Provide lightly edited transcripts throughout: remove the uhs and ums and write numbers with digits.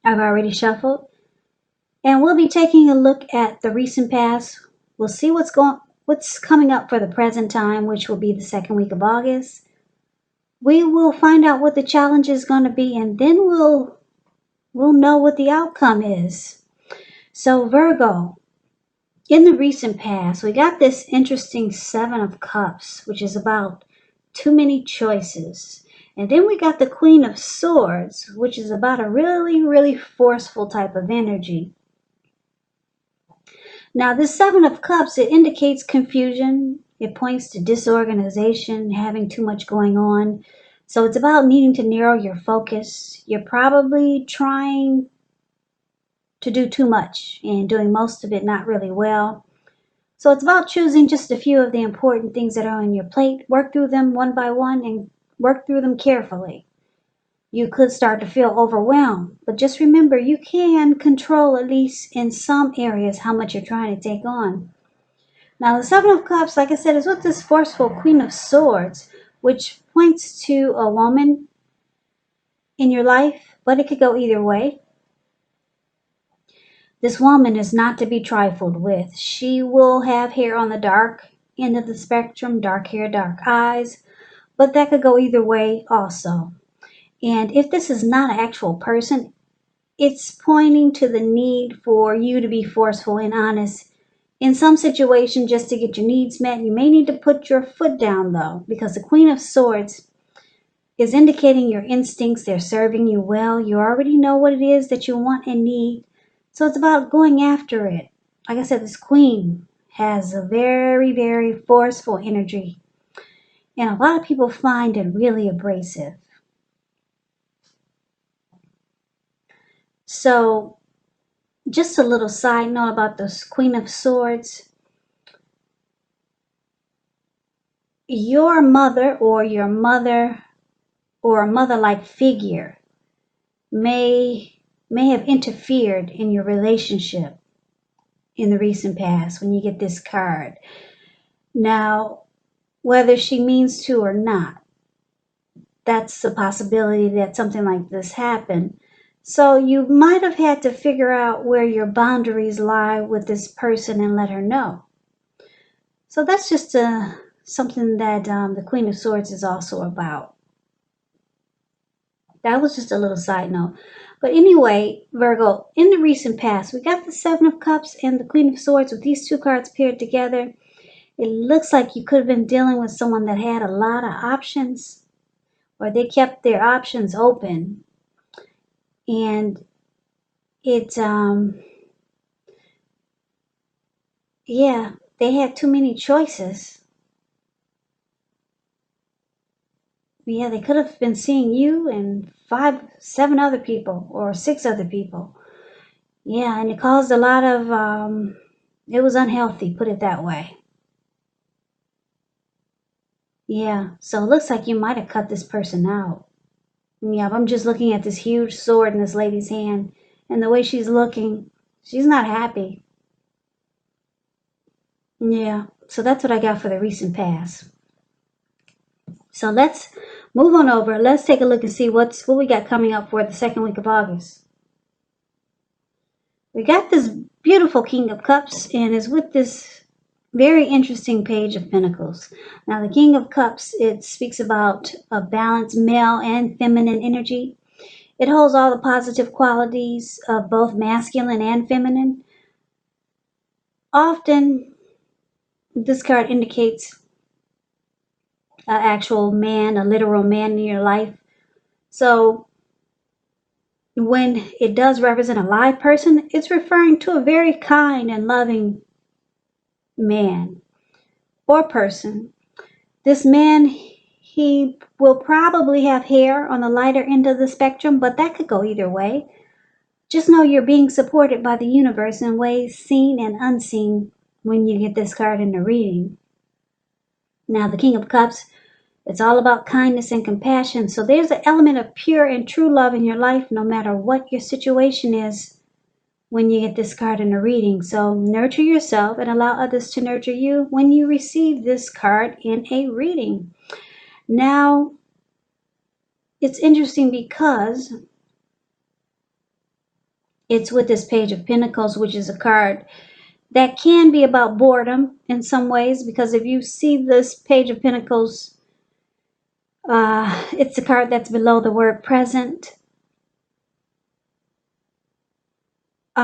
I've already shuffled. And we'll be taking a look at the recent past. We'll see what's coming up for the present time, which will be the second week of August. We will find out what the challenge is going to be, and then we'll know what the outcome is. So Virgo, in the recent past, we got this interesting Seven of Cups, which is about too many choices. And then we got the Queen of Swords, which is about a really, really forceful type of energy. Now, this Seven of Cups, it indicates confusion. It points to disorganization, having too much going on. So it's about needing to narrow your focus. You're probably trying to do too much and doing most of it not really well. So it's about choosing just a few of the important things that are on your plate, work through them one by one, and work through them carefully. You could start to feel overwhelmed, but just remember you can control, at least in some areas, how much you're trying to take on. Now, the Seven of Cups, like I said, is with this forceful Queen of Swords, which points to a woman in your life, but it could go either way. This woman is not to be trifled with. She will have hair on the dark end of the spectrum, dark hair, dark eyes, but that could go either way also. And if this is not an actual person, it's pointing to the need for you to be forceful and honest. In some situation, just to get your needs met, you may need to put your foot down though, because the Queen of Swords is indicating your instincts. They're serving you well. You already know what it is that you want and need. So it's about going after it. Like I said, this Queen has a very, very forceful energy. And a lot of people find it really abrasive. So just a little side note about this Queen of Swords. Your mother or a mother-like figure may have interfered in your relationship in the recent past when you get this card. Now, whether she means to or not, that's a possibility that something like this happened. So you might have had to figure out where your boundaries lie with this person and let her know. So that's just something that the Queen of Swords is also about. That was just a little side note. But anyway, Virgo, in the recent past, we got the Seven of Cups and the Queen of Swords with these two cards paired together. It looks like you could have been dealing with someone that had a lot of options, or they kept their options open. And it, yeah, they had too many choices. Yeah, they could have been seeing you and 7 other people or 6 other people. Yeah, and it caused a lot of, it was unhealthy, put it that way. Yeah, so it looks like you might have cut this person out. Yeah, I'm just looking at this huge sword in this lady's hand, and the way she's looking, she's not happy. Yeah, so that's what I got for the recent past. So let's move on over. Let's take a look and see what we got coming up for the second week of August. We got this beautiful King of Cups, and is with this very interesting Page of Pentacles. Now, the King of Cups, it speaks about a balanced male and feminine energy. It holds all the positive qualities of both masculine and feminine. Often, this card indicates an actual man, a literal man in your life. So, when it does represent a live person, it's referring to a very kind and loving man or person. This man, he will probably have hair on the lighter end of the spectrum, but that could go either way. Just know you're being supported by the universe in ways seen and unseen when you get this card in the reading. Now, the King of Cups, it's all about kindness and compassion. So there's an element of pure and true love in your life, no matter what your situation is when you get this card in the reading. So nurture yourself and allow others to nurture you when you receive this card in a reading. Now, it's interesting because It's with this Page of Pentacles, which is a card that can be about boredom in some ways, because if you see this Page of Pentacles, it's a card that's below the word present.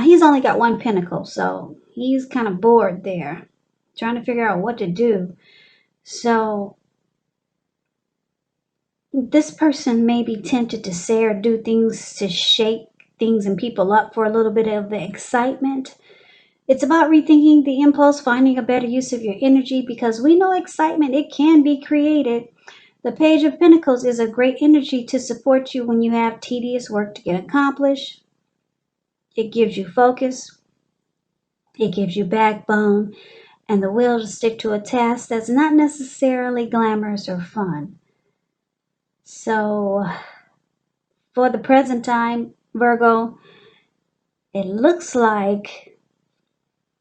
He's only got one pentacle, so he's kind of bored there, trying to figure out what to do. So this person may be tempted to say or do things to shake things and people up for a little bit of the excitement. It's about rethinking the impulse, finding a better use of your energy, because we know excitement, it can be created. The Page of Pentacles is a great energy to support you when you have tedious work to get accomplished. It gives you focus. It gives you backbone and the will to stick to a task that's not necessarily glamorous or fun. So for the present time, Virgo, it looks like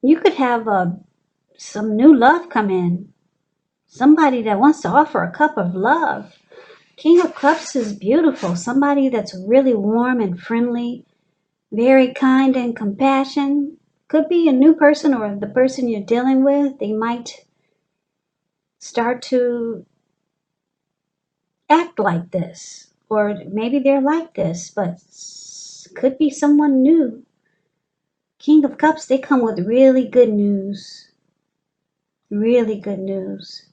you could have some new love come in. Somebody that wants to offer a cup of love. King of Cups is beautiful. Somebody that's really warm and friendly, very kind and compassionate. Could be a new person or the person you're dealing with. They might start to act like this, or maybe they're like this, but could be someone new. King of Cups, they come with really good news. Really good news.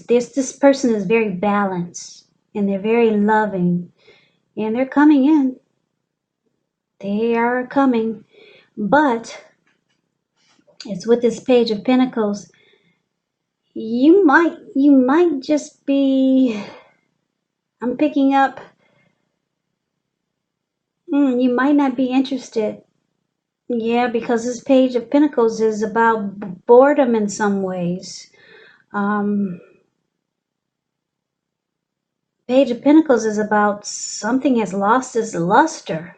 This person is very balanced and they're very loving and they're coming in. They are coming, but it's with this Page of Pentacles. You might just be, I'm picking up, you might not be interested. Yeah, because this Page of Pentacles is about boredom in some ways. Page of Pentacles is about something has lost its luster.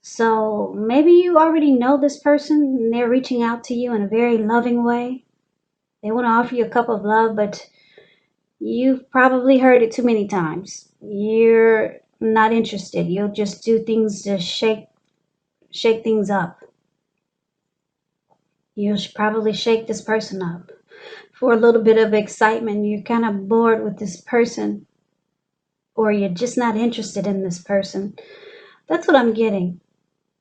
So maybe you already know this person and they're reaching out to you in a very loving way. They want to offer you a cup of love, but you've probably heard it too many times. You're not interested. You'll just do things to shake things up. You'll probably shake this person up for a little bit of excitement. You're kind of bored with this person, or you're just not interested in this person. That's what I'm getting.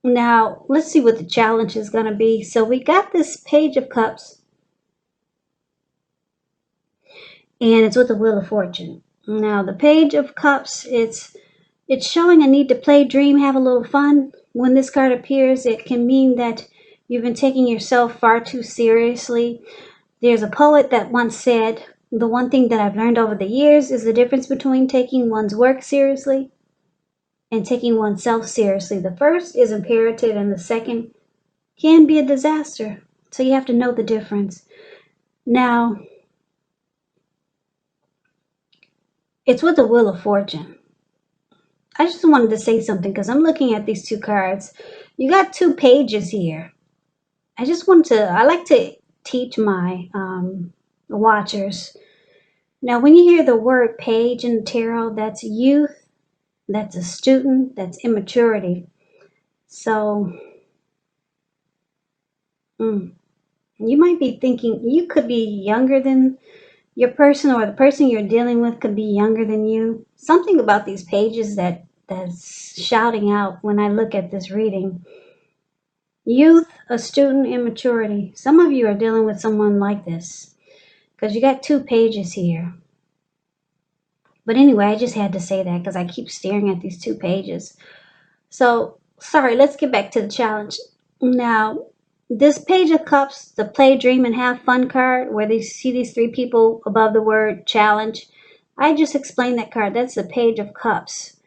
Now, let's see what the challenge is going to be. So we got this Page of Cups, and it's with the Wheel of Fortune. Now, the Page of Cups, it's showing a need to play, dream, have a little fun. When this card appears, it can mean that you've been taking yourself far too seriously. There's a poet that once said, the one thing that I've learned over the years is the difference between taking one's work seriously and taking oneself seriously. The first is imperative and the second can be a disaster. So you have to know the difference. Now, it's with the Wheel of Fortune. I just wanted to say something because I'm looking at these two cards. You got two pages here. I like to teach my watchers. Now, when you hear the word page in the tarot, that's youth, that's a student, that's immaturity. So, you might be thinking you could be younger than your person, or the person you're dealing with could be younger than you. Something about these pages that's shouting out when I look at this reading. Youth, a student, immaturity. Some of you are dealing with someone like this because you got two pages here. But anyway, I just had to say that because I keep staring at these two pages. So, sorry, let's get back to the challenge. Now, this Page of Cups, the play, dream, and have fun card, where they see these three people above the word challenge, I just explained that card. That's the Page of Cups.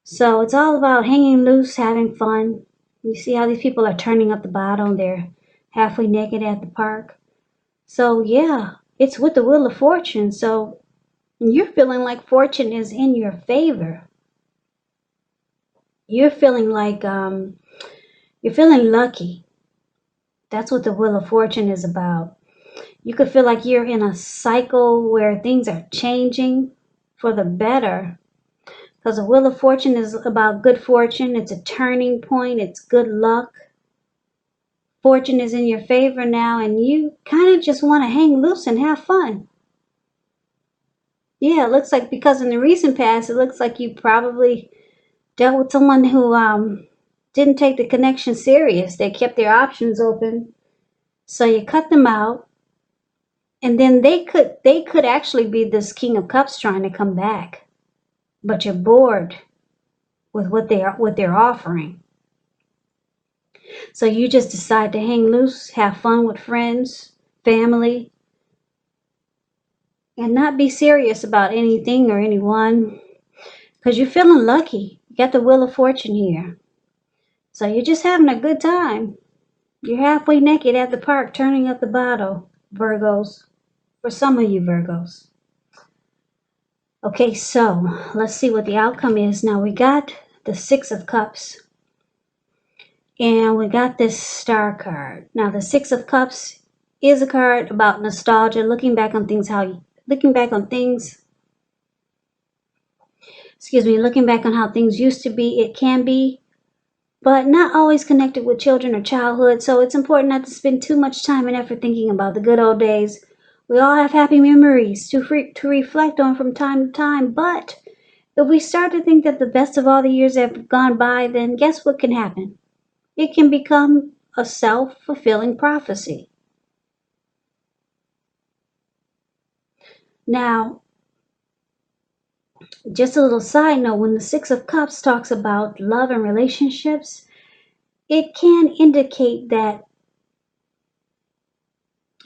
So it's all about hanging loose, having fun. You see how these people are turning up the bottle. They're halfway naked at the park. So yeah, it's with the Wheel of Fortune. So you're feeling like fortune is in your favor. You're feeling like you're feeling lucky. That's what the Wheel of Fortune is about. You could feel like you're in a cycle where things are changing for the better. because the Wheel of Fortune is about good fortune. It's a turning point. It's good luck. Fortune is in your favor now, and you kind of just want to hang loose and have fun. Yeah, it looks like, because in the recent past, it looks like you probably dealt with someone who didn't take the connection serious. They kept their options open. So you cut them out, and then they could actually be this King of Cups trying to come back, but you're bored with what they're offering. So you just decide to hang loose, have fun with friends, family, and not be serious about anything or anyone, because you're feeling lucky. You got the Wheel of Fortune here. So you're just having a good time. You're halfway naked at the park turning up the bottle, Virgos. For some of you Virgos. Okay, so let's see what the outcome is. Now we got the Six of Cups. And we got this Star card. Now the Six of Cups is a card about nostalgia, looking back on things looking back on how things used to be. It can be, but not always connected with children or childhood. So it's important not to spend too much time and effort thinking about the good old days. We all have happy memories to reflect on from time to time, but if we start to think that the best of all the years have gone by, then guess what can happen? It can become a self-fulfilling prophecy. Now, just a little side note, when the Six of Cups talks about love and relationships, it can indicate that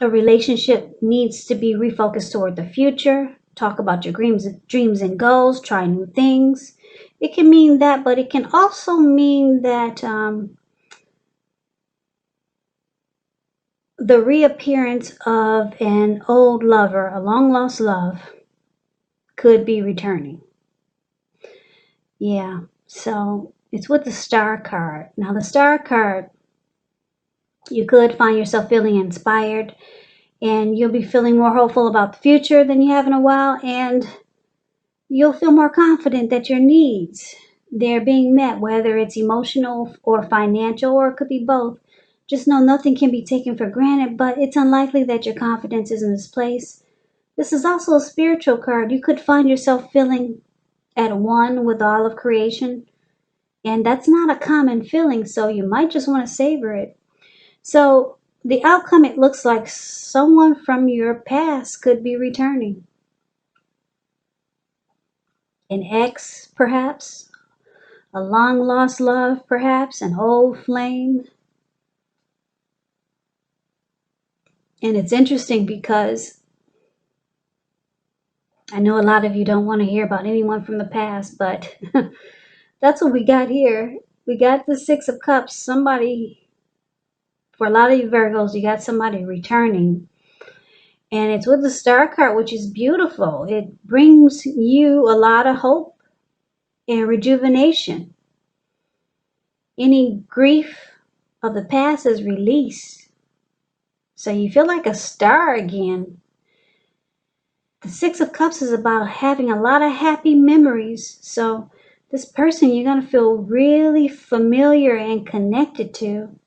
a relationship needs to be refocused toward the future. Talk about your dreams and goals, try new things. It can mean that, but it can also mean that the reappearance of an old lover, a long-lost love, could be returning. Yeah, so it's with the Star card. Now, the Star card, you could find yourself feeling inspired, and you'll be feeling more hopeful about the future than you have in a while, and you'll feel more confident that your needs, they're being met, whether it's emotional or financial, or it could be both. Just know nothing can be taken for granted, but it's unlikely that your confidence is misplaced. This is also a spiritual card. You could find yourself feeling at one with all of creation, and that's not a common feeling, so you might just want to savor it. So the outcome, it looks like someone from your past could be returning. An ex, perhaps, a long lost love, perhaps, an old flame. And it's interesting because I know a lot of you don't want to hear about anyone from the past, but that's what we got here. We got the Six of Cups. Somebody, for a lot of you Virgos, you got somebody returning. And it's with the Star card, which is beautiful. It brings you a lot of hope and rejuvenation. Any grief of the past is released. So you feel like a star again. The Six of Cups is about having a lot of happy memories. So this person you're going to feel really familiar and connected to.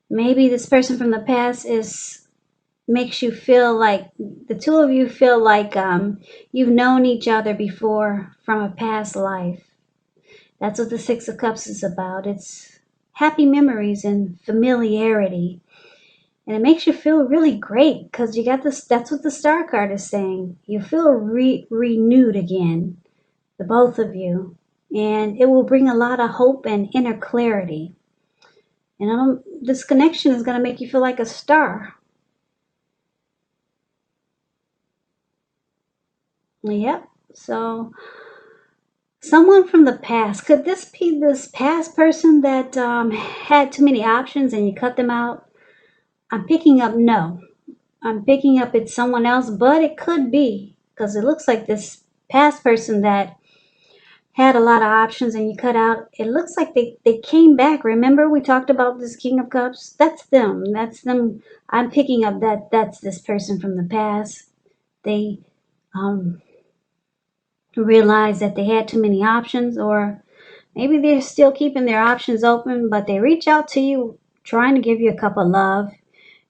Maybe this person from the past makes you feel like the two of you feel like you've known each other before from a past life. That's what the Six of Cups is about. It's happy memories and familiarity. And it makes you feel really great because you got this. That's what the Star card is saying. You feel renewed again, the both of you. And it will bring a lot of hope and inner clarity. And this connection is going to make you feel like a star. Yep. So someone from the past. Could this be this past person that had too many options and you cut them out? I'm picking up no. I'm picking up it's someone else, but it could be because it looks like this past person that had a lot of options and you cut out. It looks like they came back. Remember we talked about this King of Cups? That's them. That's them. I'm picking up that's this person from the past. They realize that they had too many options, or maybe they're still keeping their options open, but they reach out to you trying to give you a cup of love.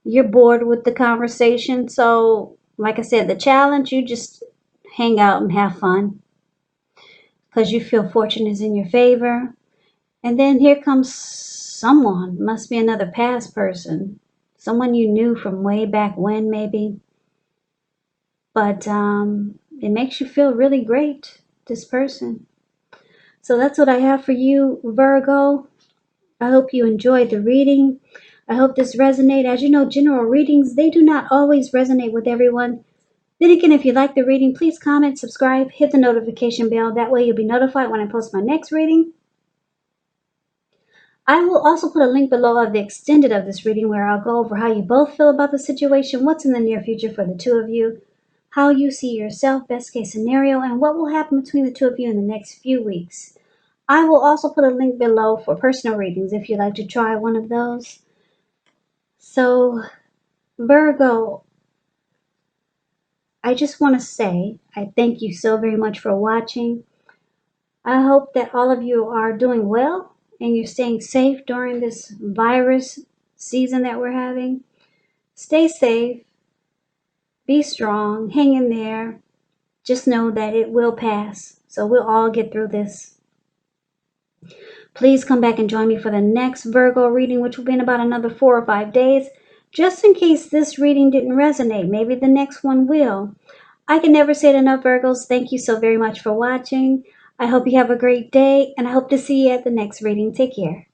You're bored with the conversation. So, like I said, the challenge, you just hang out and have fun because you feel fortune is in your favor. And then here comes someone, must be another past person, someone you knew from way back when, maybe. But it makes you feel really great, this person. So that's what I have for you, Virgo. I hope you enjoyed the reading. I hope this resonated. As you know, general readings, they do not always resonate with everyone. Then again, if you like the reading, please comment, subscribe, hit the notification bell. That way you'll be notified when I post my next reading. I will also put a link below of the extended of this reading where I'll go over how you both feel about the situation, what's in the near future for the two of you, how you see yourself, best case scenario, and what will happen between the two of you in the next few weeks. I will also put a link below for personal readings if you'd like to try one of those. So, Virgo, I just want to say I thank you so very much for watching. I hope that all of you are doing well and you're staying safe during this virus season that we're having. Stay safe, be strong, hang in there. Just know that it will pass. So we'll all get through this. Please come back and join me for the next Virgo reading, which will be in about another 4 or 5 days. Just in case this reading didn't resonate, maybe the next one will. I can never say it enough, Virgos. Thank you so very much for watching. I hope you have a great day, and I hope to see you at the next reading. Take care.